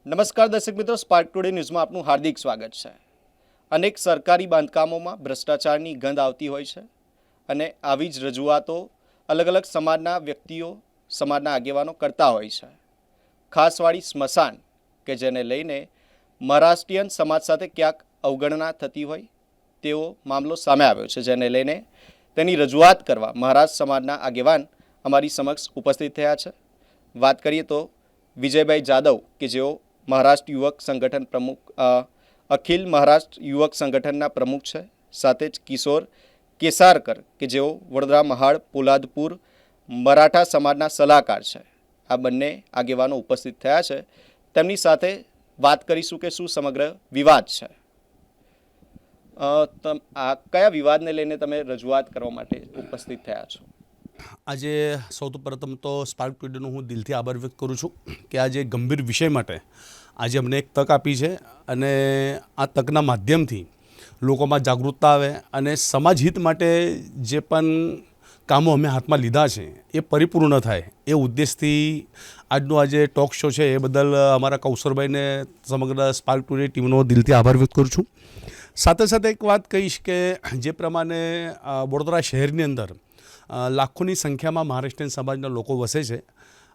નમસ્કાર દર્શક મિત્રો, સ્પાર્ક ટુડે ન્યૂઝમાં આપનું હાર્દિક સ્વાગત છે. અનેક સરકારી બાંધકામોમાં ભ્રષ્ટાચારની ગંધ આવતી હોય છે અને આવી જ રજૂઆતો અલગ અલગ સમાજના વ્યક્તિઓ, સમાજના આગેવાનો કરતા હોય છે. ખાસવાળી સ્મશાન કે જેને લઈને મહારાષ્ટ્રીયન સમાજ સાથે ક્યાંક અવગણના થતી હોય તેવો મામલો સામે આવ્યો છે, જેને લઈને તેની રજૂઆત કરવા મહારાષ્ટ્ર સમાજના આગેવાન અમારી સમક્ષ ઉપસ્થિત થયા છે. વાત કરીએ તો વિજયભાઈ જાદવ કે જેઓ મહારાષ્ટ્ર યુવક સંગઠન પ્રમુખ, અખિલ મહારાષ્ટ્ર યુવક સંગઠનના પ્રમુખ છે. સાથે જ કિશોર કેસારકર કે જેઓ વડોદરા, મહાડ, પોલાદપુર મરાઠા સમાજના સલાહકાર છે. આ બંને આગેવાનો ઉપસ્થિત થયા છે. તેમની સાથે વાત કરીશું કે શું સમગ્ર વિવાદ છે. આ કયા વિવાદને લઈને તમે રજૂઆત કરવા માટે ઉપસ્થિત થયા છો? આજે સૌથી પ્રથમ તો સ્પાર્ક ટુડેનો હું દિલથી આભાર વ્યક્ત કરું છું કે આજે ગંભીર વિષય માટે આજે અમને એક તક આપી છે અને આ તકના માધ્યમથી લોકોમાં જાગૃતતા આવે અને સમાજ હિત માટે જે પણ કામો અમે હાથમાં લીધા છે એ પરિપૂર્ણ થાય એ ઉદ્દેશથી આજનો આજે ટોક શો છે. એ બદલ અમારા કૌશરભાઈને સમગ્ર સ્પાર્ક ટુડે ટીમનો દિલથી આભાર વ્યક્ત કરું છું. સાથે સાથે એક વાત કહીશ કે જે પ્રમાણે વડોદરા શહેરની અંદર લાખોની સંખ્યામાં મહારાષ્ટ્રીયન સમાજના લોકો વસે છે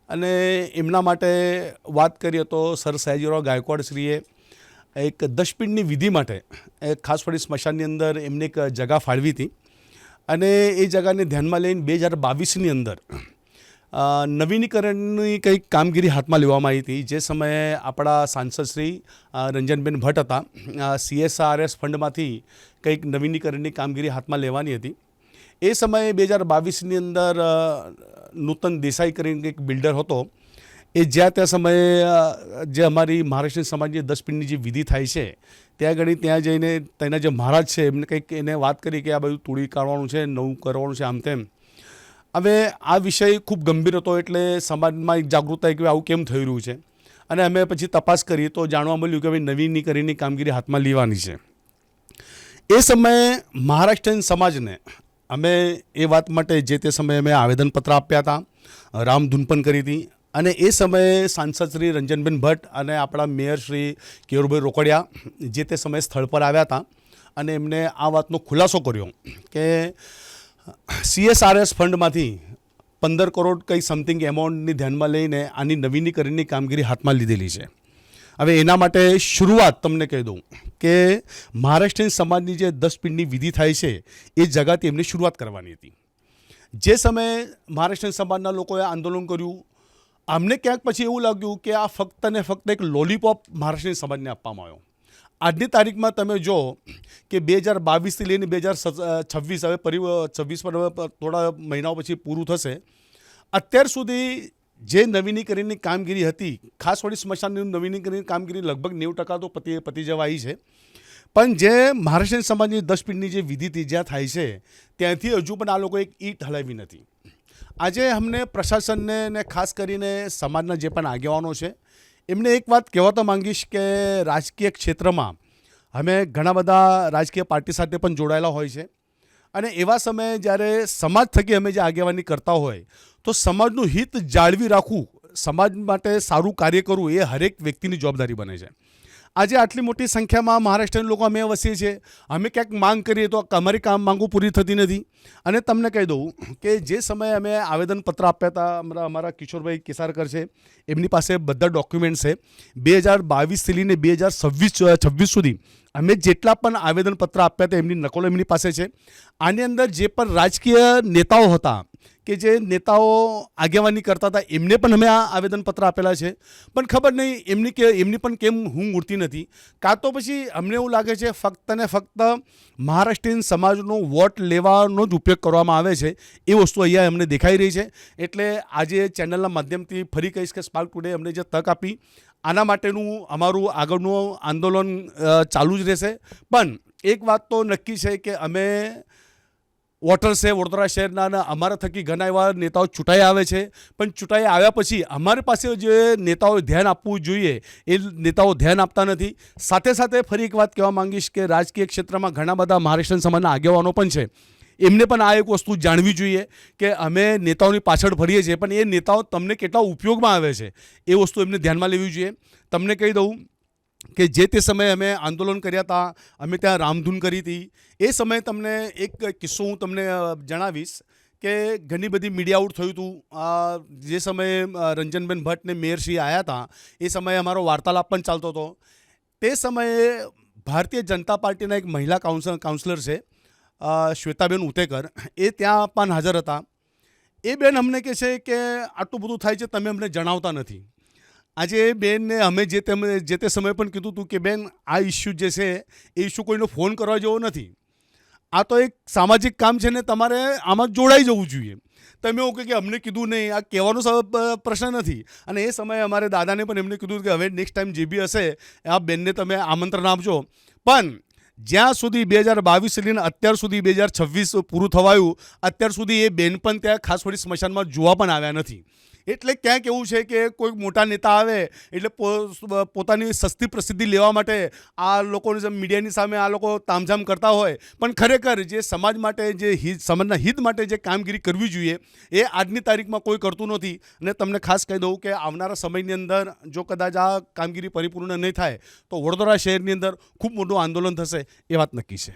અને એમના માટે વાત કરીએ તો સર સયાજીરાવ ગાયકવાડશ્રીએ એક દશપિંડની વિધિ માટે એક ખાસ પડી સ્મશાનની અંદર એમને એક જગા ફાળવી હતી અને એ જગાને ધ્યાનમાં લઈને 2022ની અંદર નવીનીકરણની કંઈક કામગીરી હાથમાં લેવામાં આવી હતી. જે સમયે આપણા સાંસદ શ્રી રંજનબેન ભટ્ટ હતા, CSRS ફંડમાંથી કંઈક નવીનીકરણની કામગીરી હાથમાં લેવાની હતી. એ સમયે 2022ની અંદર નૂતન દેસાઈ કરીને એક બિલ્ડર હતો, એ જ્યાં ત્યાં સમયે જે અમારી મહારાષ્ટ્રીયન સમાજની 10 પિંડની જે વિધિ થાય છે ત્યાં જઈને તેના જે મહારાજ છે એમને કંઈક એને વાત કરી કે આ બધું તોડી કાઢવાનું છે, નવું કરવાનું છે, આમ તેમ. હવે આ વિષય ખૂબ ગંભીર હતો એટલે સમાજમાં એક જાગૃતતા કે આવું કેમ થઈ રહ્યું છે અને અમે પછી તપાસ કરી તો જાણવા મળ્યું કે ભાઈ નવીનીકરણની કામગીરી હાથમાં લેવાની છે. એ સમયે મહારાષ્ટ્રીયન સમાજને અમે એ વાત માટે જે તે સમયે અમે આવેદનપત્ર આપ્યા હતા, રામધૂન પણ કરી હતી અને એ સમયે સાંસદ શ્રી રંજનબેન ભટ્ટ અને આપણા મેયર શ્રી કેયુરભાઈ રોકડિયા જે તે સમયે સ્થળ પર આવ્યા હતા અને એમને આ વાતનો ખુલાસો કર્યો કે CSRS ફંડમાંથી 15 કરોડ કંઈ સમથિંગ એમાઉન્ટની ધ્યાનમાં લઈને આની નવીનીકરણની કામગીરી હાથમાં લીધેલી છે. હવે એના માટે શરૂઆત તમને કહી દઉં કે મહારાષ્ટ્રીયન સમાજની જે 10 પિંડની વિધિ થાય છે એ જગાથી એમની શરૂઆત કરવાની હતી. જે સમયે મહારાષ્ટ્રીયન સમાજના લોકોએ આંદોલન કર્યું, અમને ક્યાંક પછી એવું લાગ્યું કે આ ફક્ત ને ફક્ત એક લોલીપોપ મહારાષ્ટ્રીયન સમાજને આપવામાં આવ્યો. આજની તારીખમાં તમે જો કે 2022થી લઈને 2026, હવે 26 પર થોડા મહિનાઓ પછી પૂરું થશે, અત્યાર સુધી જે નવીનીકરણની કામગીરી હતી, ખાસ વળી સ્મશાનની નવીનીકરણની કામગીરી લગભગ 90% તો પતી જવા આવી છે, પણ જે મહારાષ્ટ્રીયન સમાજની 10 પિંડની જે વિધિ હતી જ્યાં થાય છે ત્યાંથી હજુ પણ આ લોકો એક ઈંટ હલાવી નથી. આજે અમને પ્રશાસનને ને ખાસ કરીને સમાજના જે પણ આગેવાનો છે એમને એક વાત કહેવા તો માંગીશ કે રાજકીય ક્ષેત્રમાં અમે ઘણા બધા રાજકીય પાર્ટી સાથે પણ જોડાયેલા હોય છે અને એવા સમયે જ્યારે સમાજ થકી અમે જે આગેવાની કરતા હોય તો સમાજનું હિત જાળવી રાખવું, સમાજ માટે સારું કાર્ય કરવું એ હરેક વ્યક્તિની જવાબદારી બને છે. આજે આટલી મોટી સંખ્યામાં મહારાષ્ટ્રીયન લોકો અમે વસીએ છીએ, અમે ક્યાંક માંગ કરીએ તો અમારી માંગો પૂરી થતી નથી. અને તમને કહી દઉં કે જે સમયે અમે આવેદનપત્ર આપ્યા હતા, અમારા કિશોરભાઈ કેસારકર છે એમની પાસે બધા ડોક્યુમેન્ટ છે. 2022થી લઈને 2026 સુધી અમે જેટલા પણ આવેદનપત્ર આપ્યા હતા એમની નકલો એમની પાસે છે. આની અંદર જે પણ રાજકીય નેતાઓ હતા કે જે નેતાઓ આગેવાની કરતા હતા એમને પણ અમે આ આવેદનપત્ર આપેલા છે, પણ ખબર નહીં એમની પણ કેમ ઊંઘ ઉડતી નથી. કાં તો પછી અમને એવું લાગે છે ફક્ત ને ફક્ત મહારાષ્ટ્રીયન સમાજનો વોટ લેવાનો જ ઉપયોગ કરવામાં આવે છે. એ વસ્તુ અહીંયા અમને દેખાઈ રહી છે. એટલે આજે ચેનલના માધ્યમથી ફરી કહીશ કે સ્પાર્ક ટુડે અમને જે તક આપી આના માટેનું અમારું આગળનું આંદોલન ચાલુ જ રહેશે. પણ એક વાત તો નક્કી છે કે અમે વોટર છે વડોદરા શહેરના અને અમારા થકી ઘણા એવા નેતાઓ ચૂંટાઈ આવે છે, પણ ચૂંટાઈ આવ્યા પછી અમારી પાસે જે નેતાઓએ ધ્યાન આપવું જોઈએ એ નેતાઓ ધ્યાન આપતા નથી. સાથે સાથે ફરી એક વાત કહેવા માંગીશ કે રાજકીય ક્ષેત્રમાં ઘણા બધા મહારાષ્ટ્રીયન સમાજના આગેવાનો પણ છે, એમને પણ આ એક વસ્તુ જાણવી જોઈએ કે અમે નેતાઓની પાછળ ફરીએ છીએ, પણ એ નેતાઓ તમને કેટલા ઉપયોગમાં આવે છે એ વસ્તુ એમને ધ્યાનમાં લેવી જોઈએ. તમને કહી દઉં કે જે તે સમયે અમે આંદોલન કર્યા હતા, અમે ત્યાં રામધૂન કરી હતી. એ સમયે તમને એક કિસ્સો હું તમને જણાવીશ કે ઘણી બધી મીડિયા આઉટ થયું હતું. જે સમયે રંજનબેન ભટ્ટ ને મેયરશ્રી આવ્યા હતા એ સમયે અમારો વાર્તાલાપ પણ ચાલતો હતો. તે સમયે ભારતીય જનતા પાર્ટીના એક મહિલા કાઉન્સિલર છે શ્વેતાબેન ઉતેકર, એ ત્યાં પણ હાજર હતા. એ બેન અમને કહે છે કે આટલું બધું થાય છે, તમે અમને જણાવતા નથી. આજે એ બેનને અમે જે તે સમયે પણ કીધું હતું કે બેન, આ ઇસ્યુ જે છે એ ઇસ્યુ કોઈનો ફોન કરવા જેવો નથી. આ તો એક સામાજિક કામ છે ને તમારે આમાં જોડાઈ જવું જોઈએ. તમે એવું કહે કે અમને કીધું નહીં, આ કહેવાનો પ્રશ્ન નથી. અને એ સમયે અમારે દાદાને પણ એમને કીધું કે હવે નેક્સ્ટ ટાઈમ જે બી હશે આ બેનને તમે આમંત્રણ આપજો. પણ જ્યાં સુધી 2022 લઈને અત્યાર સુધી 2026 પૂરું થવાયું, અત્યાર સુધી એ બેન પણ ત્યાં ખાસ વળી સ્મશાનમાં જોવા પણ આવ્યા નથી. એટલે ક્યાંક એવું છે કે કોઈ મોટા નેતા આવે એટલે પોતાની સસ્તી પ્રસિદ્ધિ લેવા માટે આ લોકોની મીડિયાની સામે આ લોકો તામઝામ કરતા હોય, પણ ખરેખર જે સમાજ માટે, જે સમાજના હિત માટે જે કામગીરી કરવી જોઈએ એ આજની તારીખમાં કોઈ કરતું નથી. અને તમને ખાસ કહી દઉં કે આવનારા સમયની અંદર જો કદાચ આ કામગીરી પરિપૂર્ણ નહીં થાય તો વડોદરા શહેરની અંદર ખૂબ મોટું આંદોલન થશે, એ વાત નક્કી છે.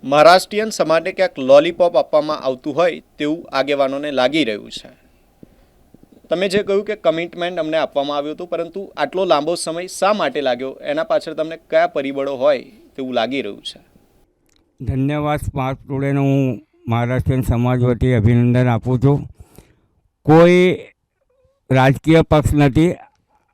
મહારાષ્ટ્રીયન સમાજને ક્યાંક લોલીપોપ આપવામાં આવતું હોય તેવું આગેવાનોને લાગી રહ્યું છે. તમે જે કહ્યું કે કમિટમેન્ટ અમને આપવામાં આવ્યું હતું, પરંતુ આટલો લાંબો સમય શા માટે લાગ્યો, એના પાછળ તમને કયા પરિબળો હોય તેવું લાગી રહ્યું છે? ધન્યવાદ. સ્માર્ટ ટુડેને હું મહારાષ્ટ્રીયન સમાજ વતી અભિનંદન આપું છું. કોઈ રાજકીય પક્ષ નથી.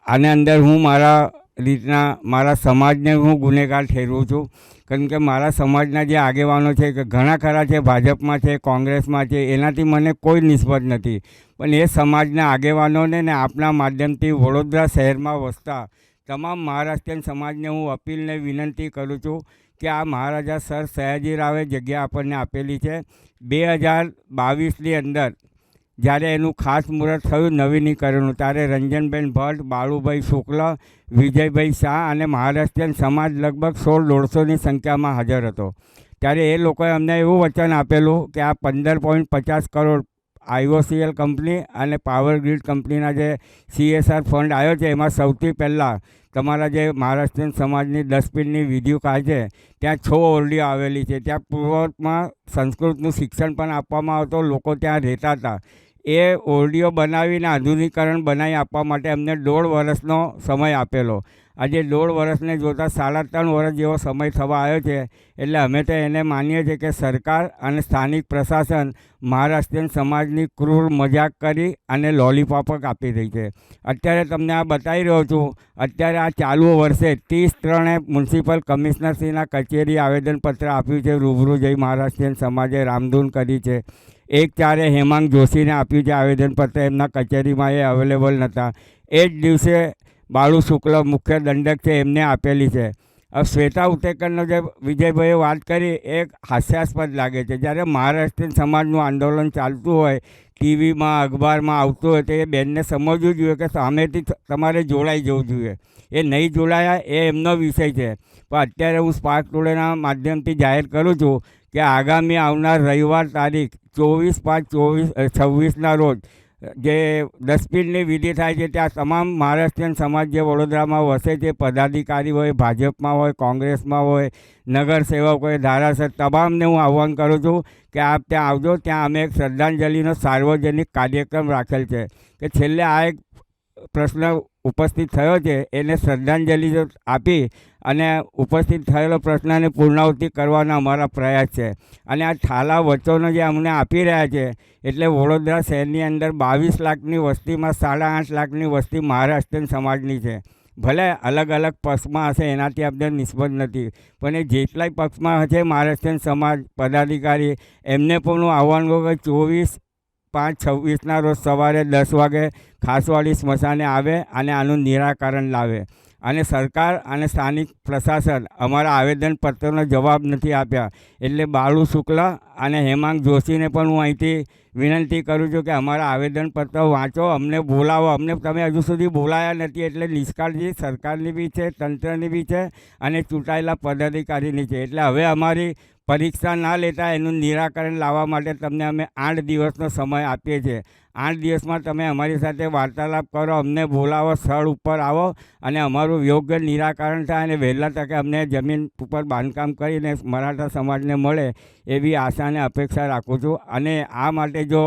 આને અંદર હું મારા રીતના મારા સમાજને હું ગુનેગાર ઠેરવું છું. કારણ કે મારા સમાજના જે આગેવાનો છે કે ઘણા ખરા છે, ભાજપમાં છે, કોંગ્રેસમાં છે, એનાથી મને કોઈ નિસ્બત નથી. પણ એ સમાજના આગેવાનોને ને આપના માધ્યમથી વડોદરા શહેરમાં વસતા તમામ મહારાષ્ટ્રીયન સમાજને હું અપીલને વિનંતી કરું છું કે આ મહારાજા સર સયાજીરાવે જગ્યા આપણને આપેલી છે. 2022ની અંદર જ્યારે એનું ખાસ મુહૂર્ત થયું નવીનીકરણનું, ત્યારે રંજનબેન ભટ્ટ, બાળુભાઈ શુક્લ, વિજયભાઈ શાહ અને મહારાષ્ટ્રીયન સમાજ લગભગ 100-150ની સંખ્યામાં હાજર હતો. ત્યારે એ લોકોએ અમને એવું વચન આપેલું કે આ 15.50 કરોડ IOCL કંપની અને પાવર ગ્રીડ કંપનીના જે CSR ફંડ આવ્યો છે એમાં સૌથી પહેલાં તમારા જે મહારાષ્ટ્રીયન સમાજની ડસ્ટબિનની વિધિઓ કાઢે છે ત્યાં 6 ઓરડીઓ આવેલી છે. ત્યાં પૂર્વમાં સંસ્કૃતનું શિક્ષણ પણ આપવામાં આવતું, લોકો ત્યાં રહેતા હતા. એ ઓરડીઓ બનાવીને આધુનિકરણ બનાવી આપવા માટે અમને 1.5 વર્ષનો સમય આપેલો. આજે 1.5 વર્ષને જોતાં 3.5 વર્ષ જેવો સમય થવા આવ્યો છે. એટલે અમે તો એને માનીએ છીએ કે સરકાર અને સ્થાનિક પ્રશાસન મહારાષ્ટ્રીયન સમાજની ક્રૂર મજાક કરી અને લોલીપોપ આપી રહી છે. અત્યારે તમને આ બતાવી રહ્યો છું. અત્યારે આ ચાલુ વર્ષે 30/3 મ્યુનિસિપલ કમિશનરશ્રીના કચેરી આવેદનપત્ર આપ્યું છે. રૂબરૂ જઈ મહારાષ્ટ્રીયન સમાજે રામધૂન કરી છે. 1/4 હેમાંગ જોશીને આપ્યું છે આવેદનપત્ર, એમના કચેરીમાં એ અવેલેબલ નહોતા. એ જ દિવસે બાળુ શુક્લ મુખ્ય દંડક છે એમને આપેલી છે. હવે શ્વેતા ઉતેકરનો જે વિજયભાઈએ વાત કરી એ હાસ્યાસ્પદ લાગે છે. જ્યારે મહારાષ્ટ્રીયન સમાજનું આંદોલન ચાલતું હોય, ટીવીમાં અખબારમાં આવતું હોય તો એ બેનને સમજવું જોઈએ કે સામેથી તમારે જોડાઈ જવું જોઈએ. એ નહીં જોડાયા એ એમનો વિષય છે. પણ અત્યારે હું સ્પાર્ક ટુડેના માધ્યમથી જાહેર કરું છું કે આગામી આવનાર રવિવાર તારીખ 24/5/26ના રોજ જે ડસ્ટબિનની વિધિ થાય છે ત્યાં તમામ મહારાષ્ટ્રીયન સમાજ જે વડોદરામાં વસે છે, પદાધિકારી હોય, ભાજપમાં હોય, કોંગ્રેસમાં હોય, નગરસેવક હોય, ધારાસભ્ય, તમામને હું આહ્વાન કરું છું કે આપ ત્યાં આવજો. ત્યાં અમે એક શ્રદ્ધાંજલિનો સાર્વજનિક કાર્યક્રમ રાખેલ છે કે છેલ્લે આ એક પ્રશ્ન ઉપસ્થિત થયો છે એને શ્રદ્ધાંજલિ આપી અને ઉપસ્થિત થયેલો પ્રશ્નને પૂર્ણાહુતિ કરવાના અમારા પ્રયાસ છે. અને આ ઠાલા વચનો જે અમને આપી રહ્યા છે એટલે વડોદરા શહેરની અંદર 22 લાખની વસ્તીમાં 8.5 લાખની વસ્તી મહારાષ્ટ્રીયન સમાજની છે. ભલે અલગ અલગ પક્ષમાં હશે એનાથી આપણે નિસ્બત નથી, પણ એ જેટલાય પક્ષમાં હશે મહારાષ્ટ્રીયન સમાજ પદાધિકારી એમને પણ હું આહ્વાન કરું કે 24/5/26ના રોજ સવારે 10 વાગે ખાસવાડી સ્મશાને આવે અને આનું નિરાકરણ લાવે. અને સરકાર અને સ્થાનિક પ્રશાસન અમારા આવેદનપત્રનો જવાબ નથી આપ્યા. એટલે બાળુ શુક્લ અને હેમાંગ જોશીને પણ હું અહીંથી વિનંતી કરું છું કે અમારા આવેદનપત્ર વાંચો, અમને બોલાવો. અમને તમે હજુ સુધી બોલાયા નથી એટલે નિષ્કાળજી સરકારની બી છે, તંત્રની બી છે અને ચૂંટાયેલા પદાધિકારીની છે. એટલે હવે અમારી પરીક્ષા ના લેતા એનું નિરાકરણ લાવવા માટે તમને અમે 8 દિવસનો સમય આપીએ છીએ. 8 દિવસમાં તમે અમારી સાથે વાર્તાલાપ કરો, અમને બોલાવો, સ્થળ ઉપર આવો અને અમારું યોગ્ય નિરાકરણ થાય અને વહેલા તકે અમને જમીન ઉપર બાંધકામ કરીને મરાઠા સમાજને મળે એવી આશા અને અપેક્ષા રાખું છું. અને આ માટે જો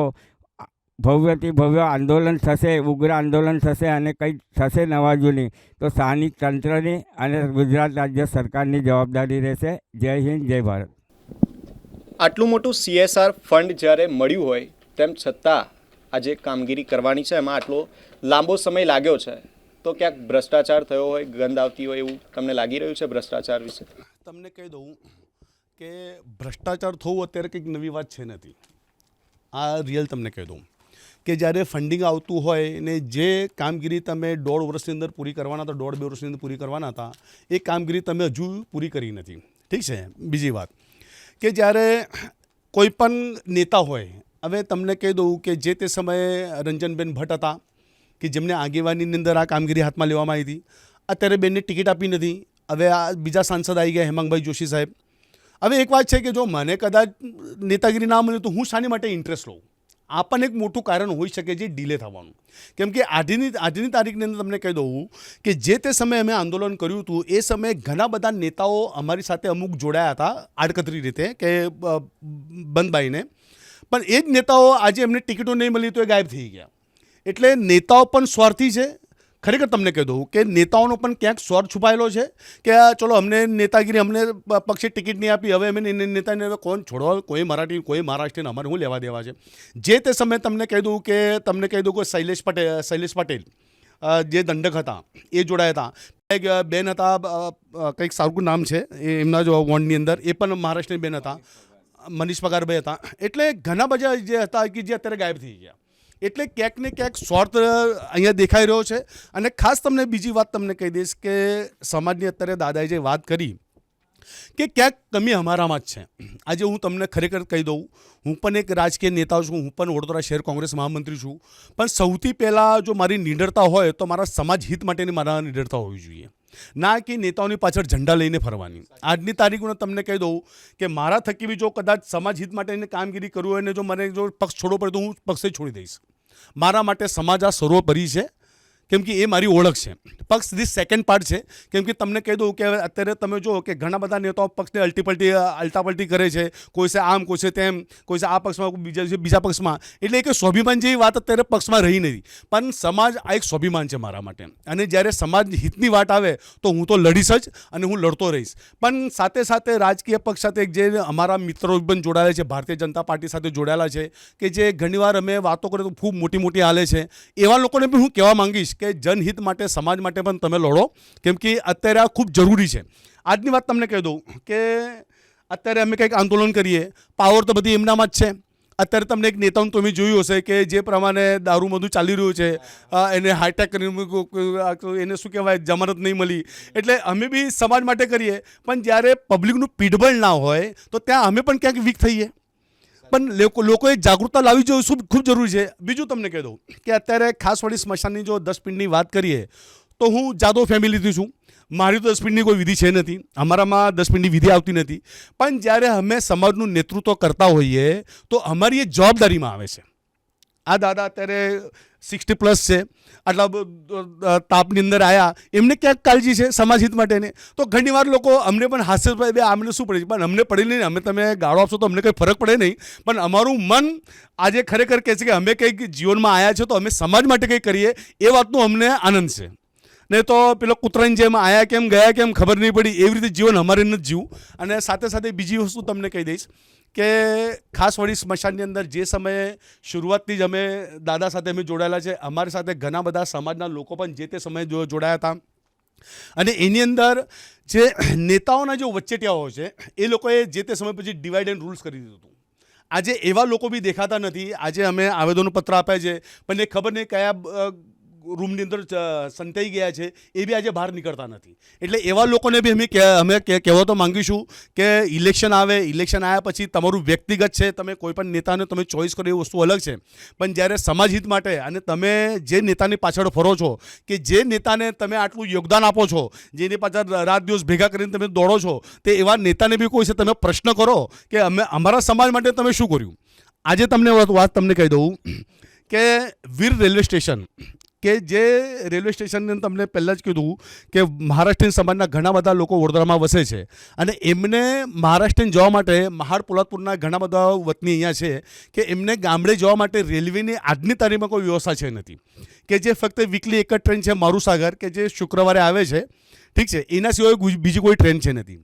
ભવ્યથી ભવ્ય આંદોલન થશે, ઉગ્ર આંદોલન થશે અને કંઈ થશે નવા જૂની, તો સ્થાનિક તંત્રની અને ગુજરાત રાજ્ય સરકારની જવાબદારી રહેશે. જય હિન્દ, જય ભારત. આટલું મોટું CSR ફંડ જ્યારે મળ્યું હોય તેમ છતાં આજે કામગીરી કરવાની છે, એમાં આટલો લાંબો સમય લાગ્યો છે, તો ક્યાંક ભ્રષ્ટાચાર થયો હોય, ગંધ આવતી હોય એવું તમને લાગી રહ્યું છે ભ્રષ્ટાચાર વિશે? તમને કહી દઉં કે ભ્રષ્ટાચાર થવું અત્યારે કંઈક નવી વાત છે નથી. આ રિયલ તમને કહી દઉં કે જ્યારે ફંડિંગ આવતું હોય ને જે કામગીરી તમે 1.5 વર્ષની અંદર પૂરી કરવાના હતા, 1.5-2 વર્ષની અંદર પૂરી કરવાના હતા, એ કામગીરી તમે હજુ પૂરી કરી નથી. ઠીક છે. બીજી વાત કે જ્યારે કોઈ પણ નેતા હોય, હવે તમને કહી દઉં કે જે તે સમયે રંજનબેન ભટ્ટ હતા કે જેમને આગેવાનીની અંદર આ કામગીરી હાથમાં લેવામાં આવી હતી, અત્યારે બેનને ટિકિટ આપી નથી. હવે આ બીજા સાંસદ આવી ગયા, હેમાંગભાઈ જોશી સાહેબ. હવે એક વાત છે કે જો મને કદાચ નેતાગીરી ના મળે તો હું શાની માટે ઇન્ટરેસ્ટ લઉં? આ પણ એક મોટું કારણ હોઈ શકે જે ડિલે થવાનું. કેમ કે આજની તારીખની અંદર તમને કહી દઉં કે જે તે સમયે અમે આંદોલન કર્યું હતું એ સમયે ઘણા બધા નેતાઓ અમારી સાથે અમુક જોડાયા હતા આડકતરી રીતે કે બંધબાઈને, પણ એ જ નેતાઓ આજે એમને ટિકિટો નહીં મળી તો એ ગાયબ થઈ ગયા. એટલે નેતાઓ પણ સ્વાર્થી છે. ખરેખર તમને કહી દઉં કે નેતાઓનો પણ ક્યાંક સ્વાર્થ છુપાયેલો છે કે ચલો અમને નેતાગીરી, અમને પક્ષે ટિકિટ નહીં આપી, હવે અમે નેતાને હવે કોણ છોડવા, કોઈ મરાઠી કોઈ મહારાષ્ટ્રીયન, અમારે શું લેવા દેવા છે. જે તે સમયે તમને કહી દઉં કે શૈલેષ પટેલ જે દંડક હતા એ જોડાયા હતા. એક બેન હતા, કંઈક સારું નામ છે એમના જો વોર્ડની અંદર, એ પણ મહારાષ્ટ્રની બેન હતા, મનીષ પગારભાઈ હતા. એટલે ઘણા બધા જે હતા કે જે અત્યારે ગાયબ થઈ ગયા. એટલે ક્યાંક ને ક્યાંક સ્વાર્થ અહીંયા દેખાઈ રહ્યો છે. અને ખાસ તમને બીજી વાત તમને કહી દઈશ કે સમાજની અત્યારે દાદાએ જે વાત કરી કે ક્યાંક કમી અમારામાં જ છે. આજે હું તમને ખરેખર કહી દઉં, હું પણ એક રાજકીય નેતા છું, હું પણ વડોદરા શહેર કોંગ્રેસ મહામંત્રી છું, પણ સૌથી પહેલાં જો મારી નિડરતા હોય તો મારા સમાજ હિત માટેની મારા નિડરતા હોવી જોઈએ, ના કે નેતાઓની પાછળ ઝંડા લઈને ફરવાની. આજની તારીખમાં તમને કહી દઉં કે મારા થકી બી જો કદાચ સમાજ હિત માટેની કામગીરી કરવી હોય ને જો મને જો પક્ષ છોડવો પડે તો હું પક્ષે છોડી દઈશ. મારા માટે સમાજ આ સર્વોપરી છે, કેમ કે એ મારી ઓળખ છે. પક્ષ ધી સેકન્ડ પાર્ટ છે. કેમ કે તમને કહી દઉં કે અત્યારે તમે જુઓ કે ઘણા બધા નેતાઓ પક્ષને અલટાપલટી કરે છે, કોઈ છે આમ, કોઈ છે તેમ, કોઈ છે આ પક્ષમાં, બીજા પક્ષમાં. એટલે કે સ્વાભિમાન જેવી વાત અત્યારે પક્ષમાં રહી નથી, પણ સમાજ આ એક સ્વાભિમાન છે મારા માટે. અને જ્યારે સમાજ હિતની વાત આવે તો હું તો લડીશ જ અને હું લડતો રહીશ. પણ સાથે સાથે રાજકીય પક્ષ સાથે જે અમારા મિત્રો પણ જોડાયેલા છે, ભારતીય જનતા પાર્ટી સાથે જોડાયેલા છે, કે જે ઘણીવાર અમે વાતો કરીએ તો ખૂબ મોટી હાલે છે, એવા લોકોને પણ હું કહેવા માંગીશ કે જનહિત માટે, સમાજ માટે પણ તમે લડો, કેમ કે અત્યારે આ ખૂબ જરૂરી છે. આજની વાત તમને કહી દઉં કે અત્યારે અમે કંઈક આંદોલન કરીએ, પાવર તો બધી એમનામાં જ છે. અત્યારે તમને એક નેતાનું તમે જોયું હશે કે જે પ્રમાણે દારૂ બધું ચાલી રહ્યું છે, એને હાઈટેક કરીને એને શું કહેવાય, જમાનત નહીં મળી. એટલે અમે બી સમાજ માટે કરીએ, પણ જ્યારે પબ્લિકનું પીઠબળ ના હોય તો ત્યાં અમે પણ ક્યાંક વીક થઈએ. પણ લોકોએ જાગૃતતા લાવવી જોઈએ, શું ખૂબ જરૂરી છે. બીજું તમને કહી દઉં કે અત્યારે ખાસ વળી સ્મશાનની જો 10 પિંડની વાત કરીએ તો હું જાદવ ફેમિલીથી છું. મારી તો 10 પિંડની કોઈ વિધિ છે નથી, અમારામાં 10 પિંડની વિધિ આવતી નથી. પણ જ્યારે અમે સમાજનું નેતૃત્વ કરતા હોઈએ તો અમારી એ જવાબદારીમાં આવે છે. આ દાદા અત્યારે 60+ છે, આટલા તાપની અંદર આવ્યા, એમને ક્યાંક કાળજી છે સમાજ હિત માટેને. તો ઘણીવાર લોકો અમને પણ હાસ્ય અમને શું પડે છે, પણ અમને પડે નહીં. અમે તમે ગાળો આપશો તો અમને કંઈ ફરક પડે નહીં, પણ અમારું મન આજે ખરેખર કહે છે કે અમે કંઈક જીવનમાં આવ્યા છે તો અમે સમાજ માટે કંઈક કરીએ, એ વાતનો અમને આનંદ છે. નહીં તો પેલો કૂતરાની જેમ આયા કેમ ગયા કેમ ખબર નહીં પડી, એવી રીતે જીવન અમારે નથી જીવું. અને સાથે સાથે બીજી વસ્તુ તમને કહી દઈશ કે ખાસ વળી સ્મશાનની અંદર જે સમયે શરૂઆતથી જ અમે દાદા સાથે અમે જોડાયેલા છે, અમારી સાથે ઘણા બધા સમાજના લોકો પણ જે તે સમયે જોડાયા હતા. અને એની અંદર જે નેતાઓના જે વચ્ચેટિયાઓ છે એ લોકોએ જે તે સમય પછી ડિવાઇડ એન્ડ રૂલ્સ કરી દીધું હતું. આજે એવા લોકો બી દેખાતા નથી. આજે અમે આવેદનપત્ર આપ્યા છે, પણ એ ખબર નહીં કયા રૂમની અંદર સંતાઈ ગયા છે એ બી આજે બહાર નીકળતા નથી. એટલે એવા લોકોને બી અમે કહેવા તો માંગીશું કે ઇલેક્શન આવ્યા પછી તમારું વ્યક્તિગત છે, તમે કોઈ પણ નેતાને તમે ચોઈસ કરો એ વસ્તુ અલગ છે, પણ જ્યારે સમાજ હિત માટે અને તમે જે નેતાની પાછળ ફરો છો, કે જે નેતાને તમે આટલું યોગદાન આપો છો, જેની પાછળ રાત દિવસ ભેગા કરીને તમે દોડો છો, તે એવા નેતાને બી કોઈ છે તમે પ્રશ્ન કરો કે અમારા સમાજ માટે તમે શું કર્યું. આજે તમને વાત તમને કહી દઉં કે વીર રેલવે સ્ટેશન, કે જે રેલવે સ્ટેશનને તમને પહેલાં જ કીધું કે મહારાષ્ટ્રીયન સમાજના ઘણા બધા લોકો વડોદરામાં વસે છે અને એમને મહારાષ્ટ્રને જવા માટે મહાડ પોલાદપુરના ઘણા બધા વતની અહીંયા છે કે એમને ગામડે જવા માટે રેલવેની આજની તારીખમાં કોઈ વ્યવસ્થા છે નથી, કે જે ફક્ત વીકલી એક જ ટ્રેન છે મારુસાગર, કે જે શુક્રવારે આવે છે, ઠીક છે, એના સિવાય બીજી કોઈ ટ્રેન છે નથી.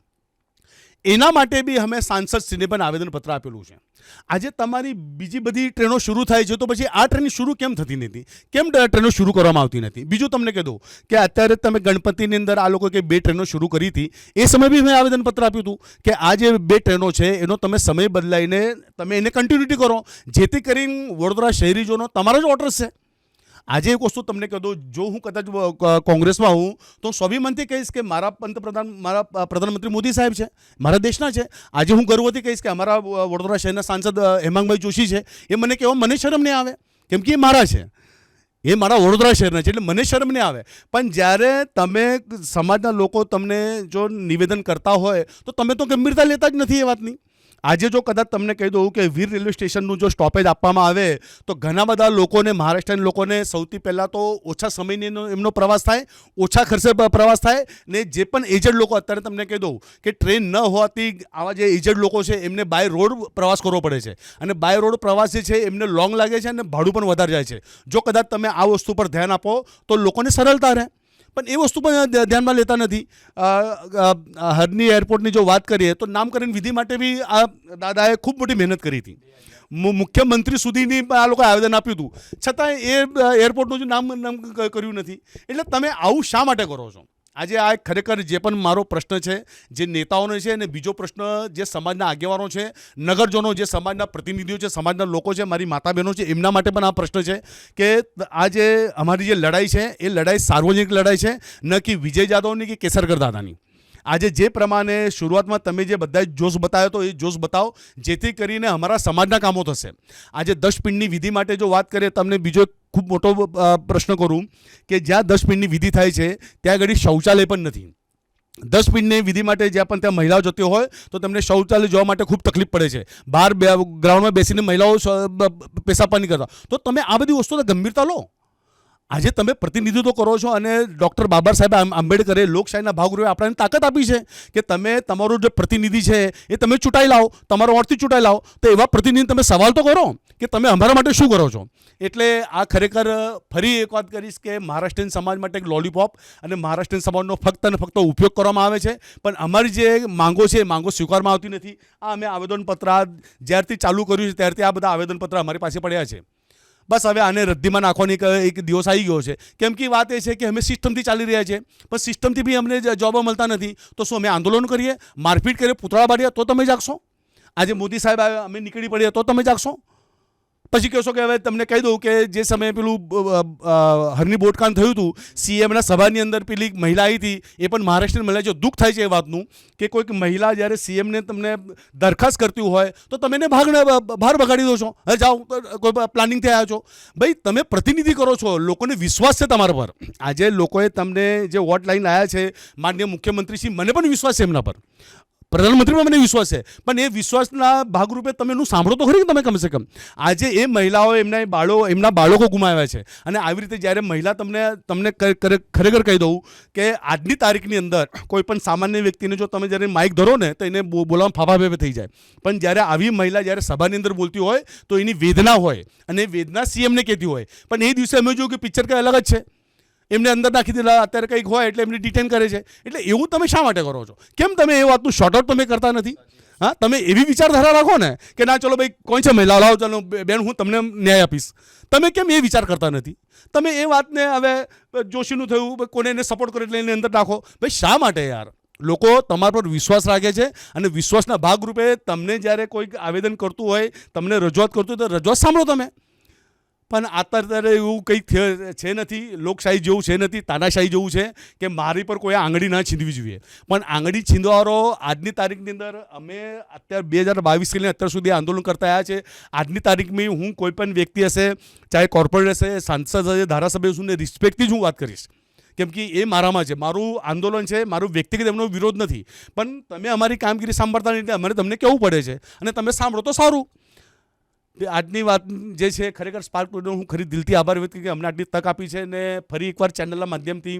એના માટે બી અમે સાંસદશ્રીને પણ આવેદનપત્ર આપેલું છે. આજે તમારી બીજી બધી ટ્રેનો શરૂ થાય છે તો પછી આ ટ્રેન શરૂ કેમ થતી નથી, કેમ ટ્રેનો શરૂ કરવામાં આવતી નથી. બીજું તમને કહી દઉં કે અત્યારે તમે ગણપતિની અંદર આ લોકો કે 2 ટ્રેનો શરૂ કરી હતી, એ સમયે બી મેં આવેદનપત્ર આપ્યું હતું કે આ જે 2 ટ્રેનો છે એનો તમે સમય બદલાઈને તમે એને કન્ટિન્યુટી કરો, જેથી કરીને વડોદરા શહેરીજોનો તમારો જ ઓર્ડર છે. આજે એક વસ્તુ તમને કહી દઉં, જો હું કદાચ કોંગ્રેસમાં હું તો સ્વાભિમાનથી કહીશ કે મારા પ્રધાનમંત્રી મોદી સાહેબ છે, મારા દેશના છે. આજે હું ગર્વથી કહીશ કે અમારા વડોદરા શહેરના સાંસદ હેમાંગભાઈ જોશી છે, એ મને કહેવા મને શરમ નહીં આવે, કેમ કે એ મારા છે, એ મારા વડોદરા શહેરના છે, એટલે મને શરમ નહીં આવે. પણ જ્યારે તમે સમાજના લોકો તમને જો નિવેદન કરતા હોય તો તમે તો ગંભીરતા લેતા જ નથી એ વાતની. આજે જો કદાચ તમને કહી દઉં કે વીર રેલવે સ્ટેશનનું જો સ્ટોપેજ આપવામાં આવે તો ઘણા બધા લોકોને, મહારાષ્ટ્રના લોકોને સૌથી પહેલાં તો ઓછા સમયની એમનો પ્રવાસ થાય, ઓછા ખર્ચે પ્રવાસ થાય, ને જે પણ એજડ લોકો, અત્યારે તમને કહી દઉં કે ટ્રેન ન હોવાથી આવા જે એજડ લોકો છે એમને બાય રોડ પ્રવાસ કરવો પડે છે, અને બાય રોડ પ્રવાસ જે છે એમને લોંગ લાગે છે અને ભાડું પણ વધારે જાય છે. જો કદાચ તમે આ વસ્તુ પર ધ્યાન આપો તો લોકોને સરળતા રહે, પણ એ વસ્તુ પણ ધ્યાનમાં લેતા નથી. હરની એરપોર્ટની જો વાત કરીએ તો નામકરણ વિધિ માટે બી આ દાદાએ ખૂબ મોટી મહેનત કરી હતી, મુખ્યમંત્રી સુધીની આ લોકોએ આવેદન આપ્યું હતું, છતાં એ એરપોર્ટનું જ નામ કર્યું નથી. એટલે તમે આવું શા માટે કરો છો? આજે આ ખરેખર જે પણ મારો પ્રશ્ન છે જે નેતાઓનો છે, અને બીજો પ્રશ્ન જે સમાજના આગેવાનો છે, નગરજનો, જે સમાજના પ્રતિનિધિઓ છે, સમાજના લોકો છે, મારી માતા બહેનો છે, એમના માટે પણ આ પ્રશ્ન છે કે આ જે અમારી જે લડાઈ છે એ લડાઈ સાર્વજનિક લડાઈ છે, ન કે વિજય જાદવની કે કેસરકર દાદાની. આજે જે પ્રમાણે શરૂઆતમાં તમે જે બધા જોશ બતાવ્યો તો એ જોશ બતાવો, જેથી કરીને અમારા સમાજના કામો થશે. આજે 10 પિંડની વિધિ માટે જો વાત કરીએ, તમને બીજો ખૂબ મોટો પ્રશ્ન કરું કે જ્યાં 10 પિંડની વિધિ થાય છે ત્યાં આગળ શૌચાલય પણ નથી. 10 પિંડની વિધિ માટે જ્યાં પણ ત્યાં મહિલાઓ જતી હોય તો તેમને શૌચાલય જવા માટે ખૂબ તકલીફ પડે છે, બહાર ગ્રાઉન્ડમાં બેસીને મહિલાઓ પેશાબ પાણી કરતા. તો તમે આ બધી વસ્તુને ગંભીરતા લો. આજે તમે પ્રતિનિધિત્વ કરો છો અને ડૉક્ટર બાબા સાહેબ આંબેડકરે લોકશાહીના ભાગરૂપે આપણને તાકાત આપી છે કે તમે તમારો જે પ્રતિનિધિ છે એ તમે ચૂંટાઈ લાવો, તમારો વોટથી ચૂંટાઈ લાવો. તો એવા પ્રતિનિધિ તમે સવાલ તો કરો કે તમે અમારા માટે શું કરો છો. એટલે આ ખરેખર ફરી એક વાત કરીશ કે મહારાષ્ટ્રીયન સમાજ માટે એક લોલીપોપ અને મહારાષ્ટ્રીયન સમાજનો ફક્ત અને ફક્ત ઉપયોગ કરવામાં આવે છે, પણ અમારી જે માંગો છે એ માંગો સ્વીકારવામાં આવતી નથી. આ અમે આવેદનપત્ર જ્યારથી ચાલુ કર્યું છે ત્યારથી આ બધા આવેદનપત્ર અમારી પાસે પડ્યા છે. બસ હવે આને રદ્દીમાં નાખવાની એક દિવસ આવી ગયો છે, કેમ કે વાત એ છે કે અમે સિસ્ટમથી ચાલી રહ્યા છીએ, પણ સિસ્ટમથી બી અમને જોબો મળતા નથી. તો શું અમે આંદોલન કરીએ, મારપીટ કરીએ, પૂતળા બાળીએ તો તમે જાગશો? આજે મોદી સાહેબ આવ્યા, અમે નીકળી પડીએ તો તમે જાગશો? પછી કહેશો કે હવે તમને કહી દઉં કે જે સમયે પેલું હરની બોટકાંડ થયું હતું, સીએમના સભાની અંદર પેલી મહિલા આવી હતી, એ પણ મહારાષ્ટ્રની મહિલા, જો દુઃખ થાય છે એ વાતનું કે કોઈક મહિલા જ્યારે સીએમને તમને દરખાસ્ત કરતી હોય તો તમે એને બહાર બગાડી દો છો. હવે જાઓ, કોઈ પ્લાનિંગથી આવ્યા છો. ભાઈ તમે પ્રતિનિધિ કરો છો, લોકોને વિશ્વાસ છે તમારા પર. આજે લોકોએ તમને જે વોટ લાઈન આવ્યા છે, માનનીય મુખ્યમંત્રીશ્રી, મને પણ વિશ્વાસ છે એમના પર, પ્રધાનમંત્રીમાં મને વિશ્વાસ છે, પણ એ વિશ્વાસના ભાગરૂપે તમે એનું સાંભળો તો ખરી, તમે કમસે કમ. આજે એ મહિલાઓ એમના બાળકો ગુમાવ્યા છે, અને આવી રીતે જ્યારે મહિલા તમને ખરેખર કહી દઉં કે આજની તારીખની અંદર કોઈ પણ સામાન્ય વ્યક્તિને જો તમે જ્યારે માઇક ધરો ને તો એને બોલવામાં ફાફાફેફે થઈ જાય, પણ જ્યારે આવી મહિલા જ્યારે સભાની અંદર બોલતી હોય તો એની વેદના હોય, અને વેદના સીએમને કહેતી હોય, પણ એ દિવસે અમે જોયું કે પિક્ચર કંઈ અલગ જ છે, એમને અંદર નાખી દીધા, અત્યારે કંઈક હોય એટલે એમને ડિટેન કરે છે. એટલે એવું તમે શા માટે કરો છો? કેમ તમે એ વાતનું શોર્ટ આઉટ તમે કરતા નથી? હા, તમે એવી વિચારધારા રાખો ને કે ના ચલો ભાઈ કોણ છે મહિલા, લાવો ચાલો બેન હું તમને ન્યાય આપીશ. તમે કેમ એ વિચાર કરતા નથી? તમે એ વાતને હવે જોશીનું થયું, કોને એને સપોર્ટ કરે એટલે એને અંદર નાખો. ભાઈ શા માટે યાર? લોકો તમારા પર વિશ્વાસ રાખે છે, અને વિશ્વાસના ભાગરૂપે તમને જ્યારે કોઈક આવેદન કરતું હોય, તમને રજૂઆત કરતું હોય તો રજૂઆત સાંભળો તમે. પણ અત્યારે એવું કંઈક છે નથી, લોકશાહી જેવું છે નથી, તાનાશાહી જેવું છે કે મારી પર કોઈ આંગળી ના છીંદવી જોઈએ. પણ આંગળી છીંદવાવાળો આજની તારીખની અંદર અમે અત્યારે 2022 લઈને અત્યાર સુધી આંદોલન કરતા આવ્યા છે. આજની તારીખમાં હું કોઈ પણ વ્યક્તિ હશે, ચાહે કોર્પોરેટ હશે, સાંસદ હશે, ધારાસભ્ય હશે, ને રિસ્પેક્ટથી જ હું વાત કરીશ, કેમ કે એ મારામાં છે, મારું આંદોલન છે, મારું વ્યક્તિગત એમનો વિરોધ નથી. પણ તમે અમારી કામગીરી સાંભળતા નહીં એટલે અમારે તમને કહેવું પડે છે, અને તમે સાંભળો તો સારું. આજની વાત જે છે ખરેખર સ્પાર્ક ટુડેનો હું ખરી દિલથી આભાર વ્યક્ત કે અમને આટલી તક આપી છે. અને ફરી એકવાર ચેનલના માધ્યમથી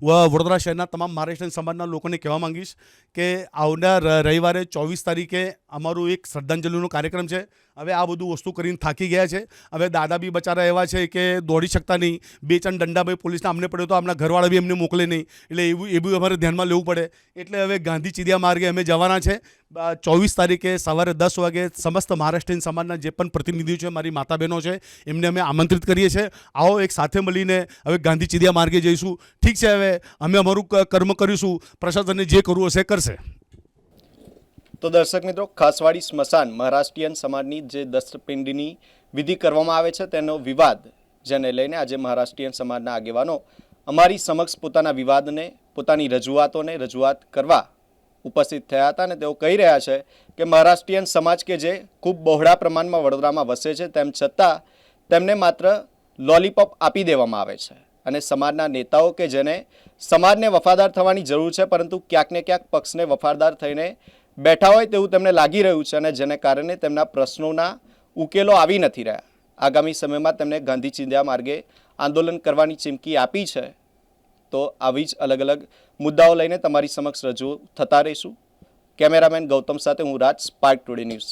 વડોદરા શહેરના તમામ મહારાષ્ટ્રીયન સમાજના લોકોને કહેવા માંગીશ કે આવનાર રવિવારે 24 તારીખે અમારું એક શ્રદ્ધાંજલિનો કાર્યક્રમ છે. હવે આ બધું વસ્તુ કરીને થાકી ગયા છે. હવે દાદા બી બચારા એવા છે કે દોડી શકતા નહીં, 2-4 દંડા ભાઈ પોલીસના અમને પડ્યો તો આપણા ઘરવાળા બી એમને મોકલે નહીં, એટલે એ બી અમારે ધ્યાનમાં લેવું પડે. એટલે હવે ગાંધી ચીડિયા માર્ગે અમે જવાના છે. 24 તારીખે સવારે 10 વાગે સમસ્ત મહારાષ્ટ્રીયન સમાજના જે પણ પ્રતિનિધિઓ છે, મારી માતા બહેનો છે, એમને અમે આમંત્રિત કરીએ છીએ. આવો એક સાથે મળીને હવે ગાંધી ચીડિયા માર્ગે જઈશું. ઠીક છે, હવે અમે અમારું કર્મ કરીશું, પ્રશાસનને જે કરવું હશે કરશે. તો દર્શક મિત્રો, ખાસવાડી સ્મશાન મહારાષ્ટ્રીયન સમાજની જે દસ્તપિંડીની વિધિ કરવામાં આવે છે તેનો વિવાદ જેને લઈને આજે મહારાષ્ટ્રીયન સમાજના આગેવાનો અમારી સમક્ષ પોતાના વિવાદને, પોતાની રજૂઆત કરવા ઉપસ્થિત થયા હતા. અને તેઓ કહી રહ્યા છે કે મહારાષ્ટ્રીયન સમાજ કે જે ખૂબ બહોળા પ્રમાણમાં વડોદરામાં વસે છે, તેમ છતાં તેમને માત્ર લોલીપોપ આપી દેવામાં આવે છે. અને સમાજના નેતાઓ કે જેને સમાજને વફાદાર થવાની જરૂર છે, પરંતુ ક્યાંક ને ક્યાંક પક્ષને વફાદાર થઈને બેઠા હોય તેવું તેમને લાગી રહ્યું છે, અને જેને કારણે તેમના પ્રશ્નોના ઉકેલો આવી નથી રહ્યા. આગામી સમયમાં તેમને ગાંધી ચીડિયા માર્ગે આંદોલન કરવાની ચીમકી આપી છે. તો આવી જ અલગ અલગ મુદ્દાઓ લઈને તમારી સમક્ષ રજૂ થતા રહીશું. કેમેરામેન ગૌતમ સાથે હું રાજ, સ્પાર્ક ટુડે ન્યૂઝ.